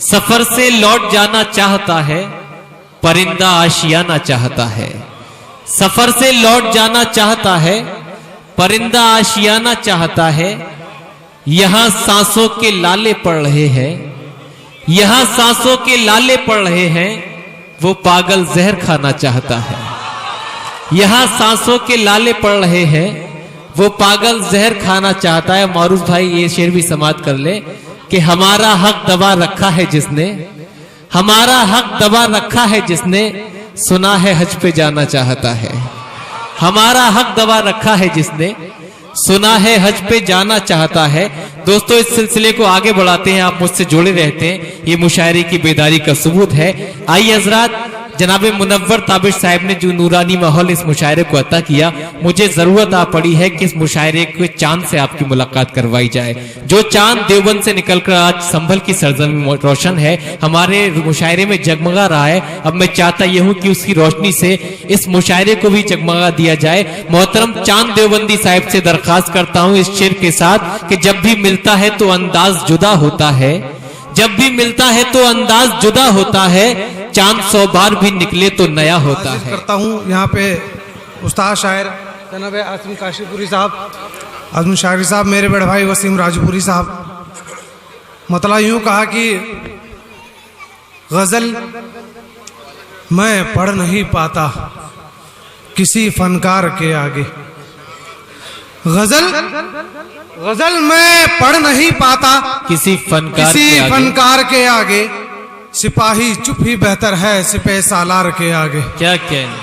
सफर से लौट जाना चाहता है, परिंदा आशियाना चाहता है। सफर से लौट जाना चाहता है, परिंदा आशियाना चाहता है। यहां सांसों के लाले पड़ रहे हैं, यहां सांसों के लाले पड़ रहे हैं। वो पागल जहर खाना चाहता है। यहां सांसों के लाले पड़ रहे हैं, वो पागल जहर खाना चाहता है। मारूफ भाई ये शेर भी समाप्त कर ले कि हमारा हक दबा रखा है जिसने, हमारा हक दबा रखा है जिसने, सुना है हज पे जाना चाहता है। हमारा हक दबा रखा है जिसने, सुना है हज पे जाना चाहता है। दोस्तों इस सिलसिले को आगे बढ़ाते हैं, आप मुझसे जुड़े रहते हैं, ये मुशायरे की बेदारी का सबूत है। आइए हजरात, जनाब मुनव्वर ताबिश साहब ने जो नूरानी माहौल इस मुशायरे को अता किया, मुझे जरूरत आ पड़ी है कि इस मुशायरे के चांद से आपकी मुलाकात करवाई जाए। जो चांद देवबंद से निकलकर आज संभल की सरजमीं रोशन है, हमारे मुशायरे में जगमगा रहा है। अब मैं चाहता यह हूं कि उसकी रोशनी से इस मुशायरे को भी जगमगा दिया जाए। मोहतरम चांद देवबंदी साहब से दरखास्त करता हूं इस शेर के साथ कि जब भी मिलता है तो अंदाज जुदा होता है, जब भी मिलता है तो अंदाज जुदा होता है। चांद 100 बार भी निकले तो नया होता है। करता हूँ यहाँ पे उस्ताद शायर जनाब आसिम काशीपुरी साहब, आजम शायरी साहब, मेरे बड़े भाई वसीम राजपुरी साहब। मतलब यूँ कहा कि गज़ल मैं पढ़ नहीं पाता किसी फनकार के आगे। गज़ल मैं पढ़ नहीं पाता किसी फनकार के आगे। सिपाही चुप ही बेहतर है सिपह सालार के आगे। क्या कहना,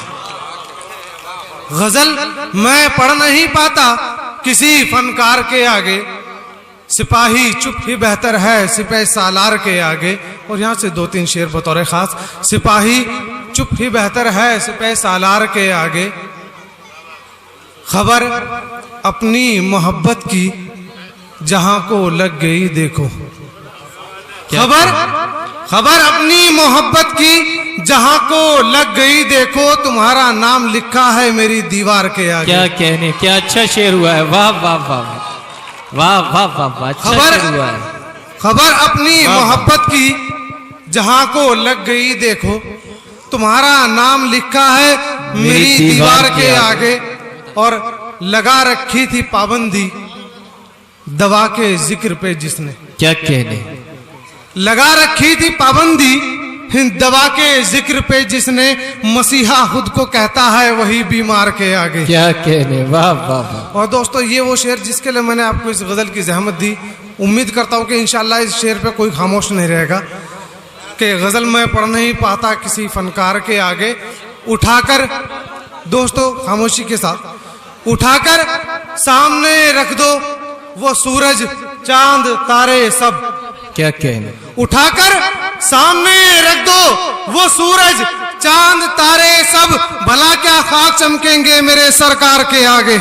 गजल मैं पढ़ नहीं पाता किसी फनकार के आगे। सिपाही चुप ही बेहतर है सिपह सालार के आगे। और यहाँ से 2-3 शेर बतौर खास। सिपाही चुप ही बेहतर है सिपह सालार के आगे। खबर अपनी मोहब्बत की जहां को लग गई देखो। खबर अपनी मोहब्बत की जहां को लग गई देखो। तुम्हारा नाम लिखा है मेरी दीवार के आगे। क्या कहने, क्या अच्छा शेर हुआ है। वाह वाह वाह वाह वाह वाह वाह, अच्छा शेर हुआ है। खबर अपनी मोहब्बत की जहां को लग गई देखो। तुम्हारा नाम लिखा है मेरी दीवार के आगे। और लगा रखी थी पाबंदी दवा के जिक्र पे जिसने। क्या कहने, लगा रखी थी पाबंदी दवा के जिक्र पे जिसने। मसीहा खुद को कहता है वही बीमार के आगे। क्या कहने, वाह वाह वाह। और दोस्तों ये वो शेर जिसके लिए मैंने आपको इस गजल की जहमत दी। उम्मीद करता हूँ कि इंशाल्लाह इस शेर पे कोई खामोश नहीं रहेगा कि गजल मैं पढ़ नहीं पाता किसी फनकार के आगे। उठाकर दोस्तों खामोशी के साथ उठाकर सामने रख दो वो सूरज चांद तारे सब। क्या कहने, उठाकर सामने रख दो वो सूरज चांद तारे सब। भला क्या खाक चमकेंगे मेरे सरकार के आगे।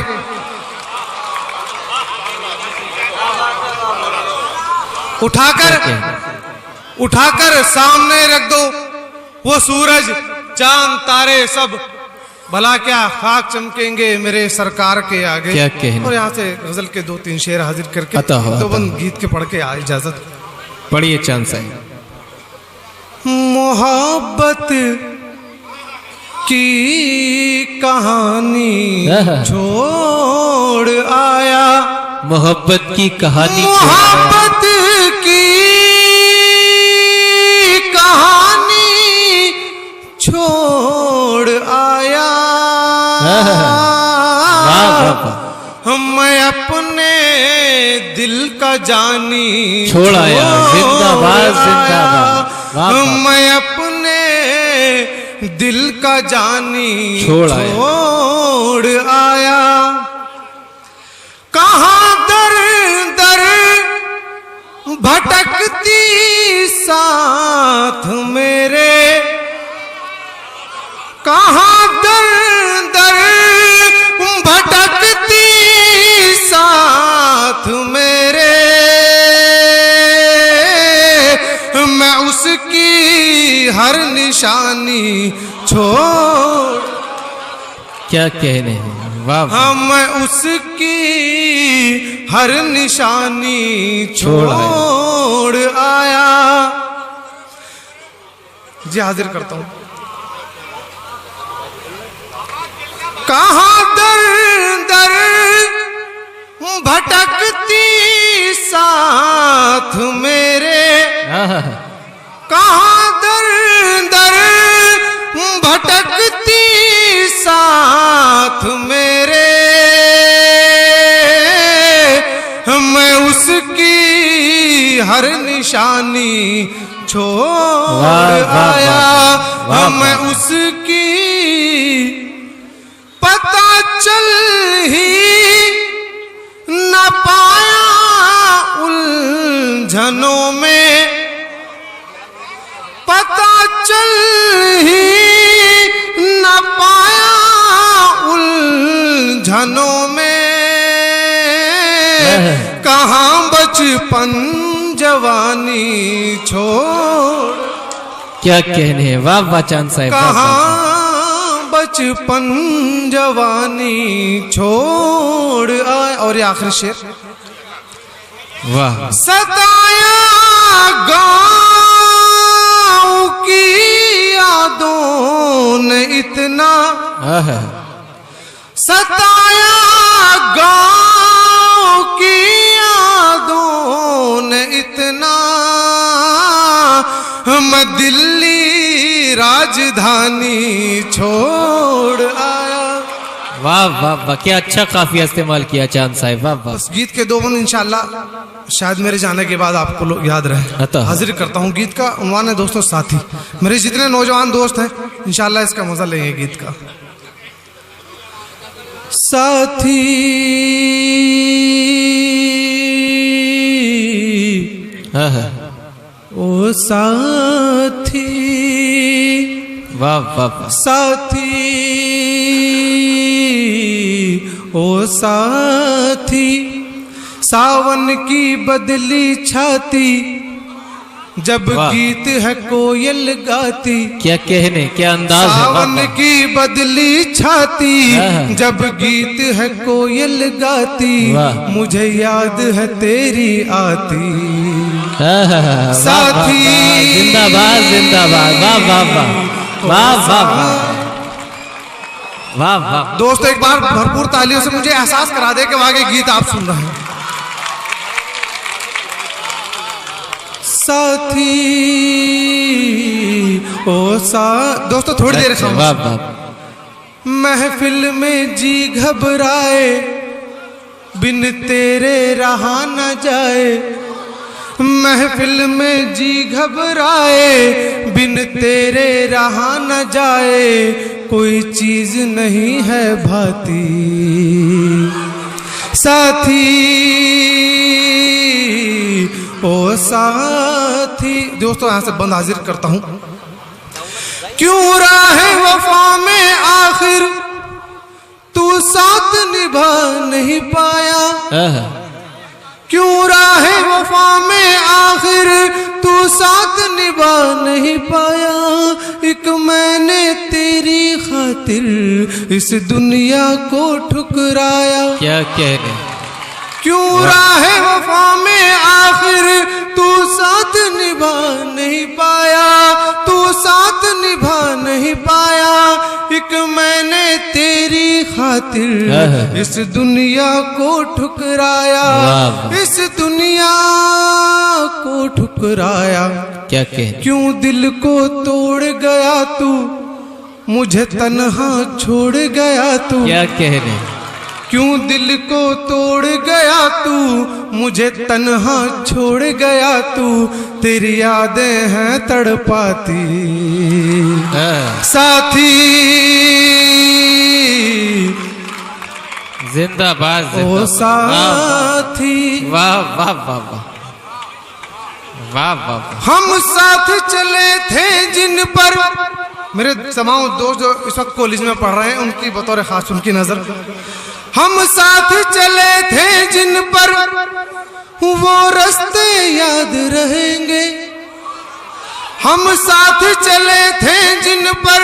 उठाकर सामने रख दो वो सूरज चांद तारे सब। भला क्या खाक चमकेंगे मेरे सरकार के आगे। क्या कहने। और यहाँ से गजल के 2-3 शेर हाजिर करके तो गीत के पढ़ के आ इजाजत। पढ़िए चांद साहब। मोहब्बत की कहानी छोड़ आया। मोहब्बत की कहानी, मोहब्बत की कहानी छोड़ आया। मैं अपने दिल का जानी छोड़ आया। जिंदाबाद जिंदाबाद। मैं अपने दिल का जानी छोड़ आया। कहाँ दर दर भटकती साथ मेरे। कहाँ दर दर भटकती साथ मेरे। मैं उसकी हर निशानी छोड़। क्या कहने हैं, वाह वाह। मैं उसकी हर निशानी छोड़ आया। जी हाजिर करता हूँ। कहाँ दर दर भटकती साथ मेरे, कहाँ दर दर भटकती साथ मेरे, मैं उसकी हर निशानी छोड़ आया, मैं उसकी पता चल ही न पाया उलझनों में, पता चल ही न पाया उलझनों में, कहाँ बचपन जवानी छोड़, क्या कहने हैं, वाह वाह चांद साहब, कहाँ बचपन जवानी छोड़ आए। और ये आखिरी शेर, वाह। सताया गाँव की यादों ने इतना, सताया गाँव की यादों ने इतना, मैं दिल्ली राजधानी छोड़ आया। वाह वाह वाह, क्या अच्छा काफिया इस्तेमाल किया चांद साहब, वाह वाह। बस गीत के दो बंद इंशाल्लाह शायद मेरे जाने के बाद आपको लोग याद रहे, हाजिर करता हूँ। गीत का उन्वान है दोस्तों साथी। मेरे जितने नौजवान दोस्त हैं इंशाल्लाह इसका मजा लेंगे गीत का। साथी ओ साथी, वाह वाह, साथी ओ साथी, सावन की बदली छाती, जब गीत है कोयल गाती, क्या कहने, क्या अंदाज है, सावन की बदली छाती, जब गीत है कोयल गाती, मुझे याद है तेरी आती, साथी जिंदाबाद जिंदाबाद, वाह वाह वाह वाह वाह वाह वाह। दोस्तों एक बार भरपूर तालियों से मुझे एहसास करा दे कि आगे गीत आप सुन रहे हैं। साथी ओ दोस्तों थोड़ी देर खामोश। महफिल में जी घबराए, बिन तेरे रहा न जाए, महफिल में जी घबराए, बिन तेरे रहा न जाए, कोई चीज नहीं है भाती, साथी ओ साथी। दोस्तों यहाँ से बंद हाजिर करता हूँ। क्यों राह वफा में आखिर तू साथ निभा नहीं पाया, क्यों राह वफा में आखिर तू साथ निभा नहीं पाया, एक मैंने तेरी खातिर इस दुनिया को ठुकराया, क्या कहने। क्यों राह वफा में आखिर तू साथ निभा नहीं पाया, तू साथ निभा नहीं पाया, एक मैंने तेरी खातिर इस दुनिया को ठुकराया, इस दुनिया को ठुकराया, क्या कह। क्यों दिल को तोड़ गया तू, मुझे तन्हा छोड़ गया तू, क्या कह रहे। क्यों दिल को तोड़ गया तू, मुझे तन्हा छोड़ गया तू, तेरी यादें हैं तड़पाती, साथी जिंदाबाद ओ साथी। वाह वाह वाह वाह वाह वाह। हम साथ चले थे जिन पर, मेरे तमाम दोस्त जो इस वक्त कॉलेज में पढ़ रहे हैं उनकी बतौर खास उनकी नजर, हम साथ चले थे जिन पर वो रास्ते याद रहेंगे, हम साथ चले थे जिन पर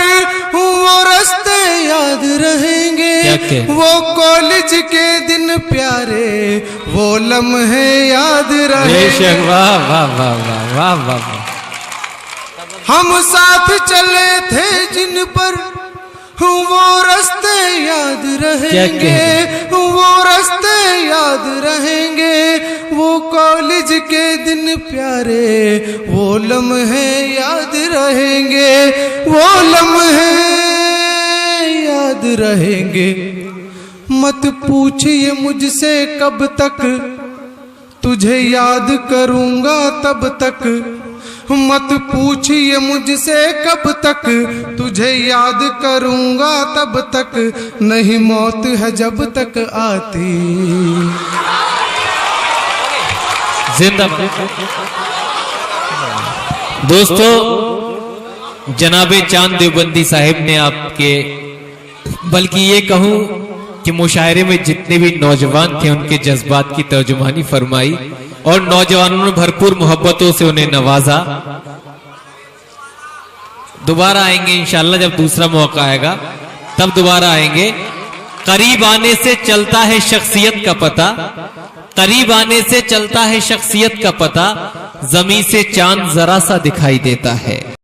वो रास्ते याद रहेंगे, वो कॉलेज के दिन प्यारे वो लम्हे याद रहेंगे। वाह वाह वाह वाह वाह वाह। हम साथ चले थे जिन पर वो रास्ते याद रहेंगे, वो रास्ते याद रहेंगे, वो कॉलेज के दिन प्यारे, वो लम्हे याद रहेंगे, वो लम्हे याद रहेंगे। मत पूछिए मुझसे कब तक तुझे याद करूंगा तब तक, मत पूछिए मुझसे कब तक तुझे याद करूंगा तब तक, नहीं मौत है जब तक आती। जिंदाबाद। दोस्तों, जनाबे चांद देवबंदी साहिब ने आपके, बल्कि ये कहूं कि मुशायरे में जितने भी नौजवान थे उनके जज्बात की तर्जुमानी फरमाई और नौजवानों ने भरपूर मोहब्बतों से उन्हें नवाजा। दोबारा आएंगे इंशाल्लाह, जब दूसरा मौका आएगा तब दोबारा आएंगे। करीब आने से चलता है शख्सियत का पता, करीब आने से चलता है शख्सियत का पता, जमीन से चांद जरा सा दिखाई देता है।